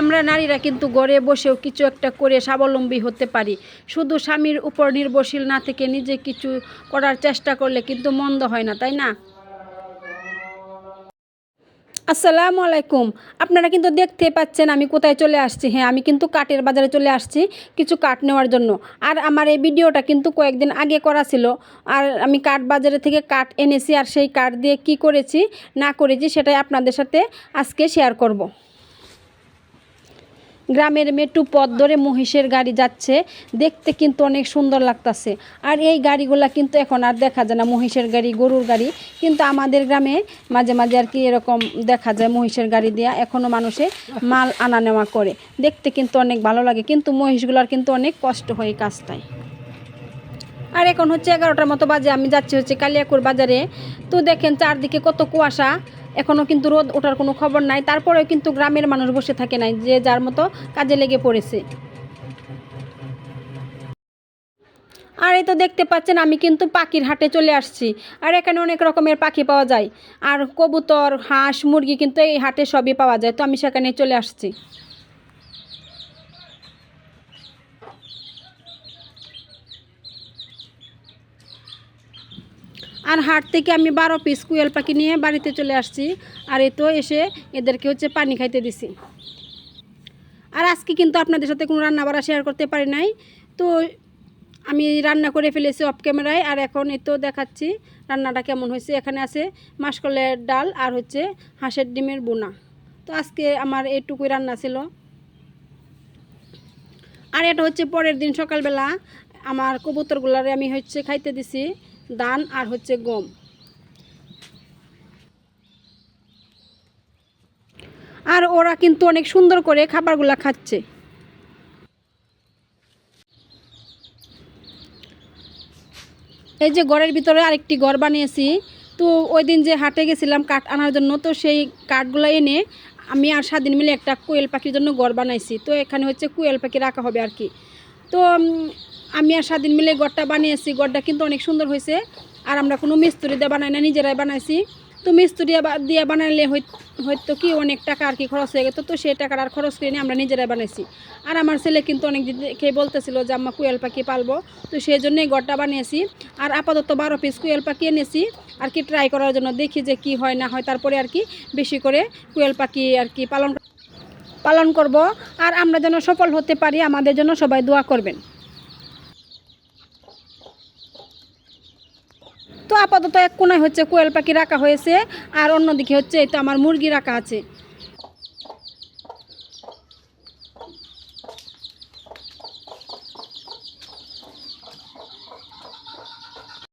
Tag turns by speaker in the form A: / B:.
A: আমরা নারীরা কিন্তু ঘরে বসেও কিছু একটা করে স্বাবলম্বী হতে পারি। শুধু স্বামীর উপর নির্ভরশীল না থেকে নিজে কিছু করার চেষ্টা করলে কিন্তু মন্দ হয় না, তাই না? আসসালামু আলাইকুম। আপনারা কিন্তু দেখতে পাচ্ছেন আমি কোথায় চলে আসছি। হ্যাঁ, আমি কিন্তু কাঠের বাজারে চলে আসছি কিছু কাঠ নেওয়ার জন্য। আর আমার এই ভিডিওটা কিন্তু কয়েকদিন আগে করা ছিল। আর আমি কাঠ বাজারে থেকে কাঠ এনেছি, আর সেই কাঠ দিয়ে কি করেছি না করেছি সেটাই আপনাদের সাথে আজকে শেয়ার করব। গ্রামের মেট্রো পথ ধরে মহিষের গাড়ি যাচ্ছে, দেখতে কিন্তু অনেক সুন্দর লাগতাছে। আর এই গাড়িগুলা কিন্তু এখন আর দেখা যায় না, মহিষের গাড়ি, গরুর গাড়ি। কিন্তু আমাদের গ্রামে মাঝে মাঝে আর কি এরকম দেখা যায় মহিষের গাড়ি দিয়া এখনও মানুষে মাল আনা নেওয়া করে। দেখতে কিন্তু অনেক ভালো লাগে, কিন্তু মহিষগুলার কিন্তু অনেক কষ্ট হয় এই কাজটায়। আর এখন হচ্ছে 11টার মতো বাজে, আমি যাচ্ছি হচ্ছে কালিয়াকুর বাজারে। তো দেখেন চারদিকে কত কুয়াশা, এখনও কিন্তু রোদ ওঠার কোনো খবর নাই। তারপরেও কিন্তু গ্রামের মানুষ বসে থাকে নাই, যে যার মতো কাজে লেগে পড়েছে। আর এই তো দেখতে পাচ্ছেন আমি কিন্তু পাখির হাটে চলে আসছি। আর এখানে অনেক রকমের পাখি পাওয়া যায়, আর কবুতর, হাঁস, মুরগি কিন্তু এই হাটে সবই পাওয়া যায়। তো আমি সেখানে চলে আসছি। আর হাট থেকে আমি 12 পিস কুয়েল পাখি নিয়ে বাড়িতে চলে আসছি। আর এই তো এসে এদেরকে হচ্ছে পানি খাইতে দিছি। আর আজকে কিন্তু আপনাদের সাথে কোনো রান্না বাড়া শেয়ার করতে পারি নাই। তো আমি রান্না করে ফেলেছি অফ ক্যামেরায়। আর এখন এই তো দেখাচ্ছি রান্নাটা কেমন হয়েছে। এখানে আছে মাসকলাইয়ের ডাল আর হচ্ছে হাঁসের ডিমের বোনা। তো আজকে আমার এইটুকুই রান্না ছিল। আর এটা হচ্ছে পরের দিন সকালবেলা আমার কবুতরগুলারে আমি হচ্ছে খাইতে দিছি ধান আর হচ্ছে গম। আর ওরা কিন্তু অনেক সুন্দর করে খাবারগুলা খাচ্ছে। এই যে ঘরের ভিতরে আরেকটি ঘর বানিয়েছি। তো ওই দিন যে হাটে গেছিলাম কাঠ আনার জন্য, তো সেই কাঠগুলো এনে আমি আর স্বাধীন মিলে একটা কোয়েল পাখির জন্য ঘর বানাইছি। তো এখানে হচ্ছে কোয়েল পাখি রাখা হবে আর কি। তো আমি আর স্বাধীন মিলে ঘরটা বানিয়েছি। ঘরটা কিন্তু অনেক সুন্দর হয়েছে। আর আমরা কোনো মিস্ত্রি দিয়ে বানাই না, নিজেরাই বানাইছি। তো মিস্ত্রি দিয়ে বানাইলে হয়তো কি অনেক টাকা আর কি খরচ হয়ে গেতো। তো সেই টাকাটা আর খরচ করে নিয়ে আমরা নিজেরাই বানাইছি। আর আমার ছেলে কিন্তু অনেক দিন খেয়ে বলতেছিল যে আম্মা কোয়েল পাখি পালবো। তো সেই জন্যই ঘরটা বানিয়েছি। আর আপাতত 12 পিস কোয়েল পাখি এনেছি আর কি ট্রাই করার জন্য, দেখি যে কি হয় না হয়। তারপরে আর কি বেশি করে কোয়েল পাখি আর কি পালন করব। আর আমরা যেন সফল হতে পারি, আমাদের জন্য সবাই দোয়া করবেন। তো আপাতত এক কোনায় হচ্ছে কোয়েল পাখি রাখা হয়েছে, আর অন্যদিকে হচ্ছে এই তো আমার মুরগি রাখা আছে।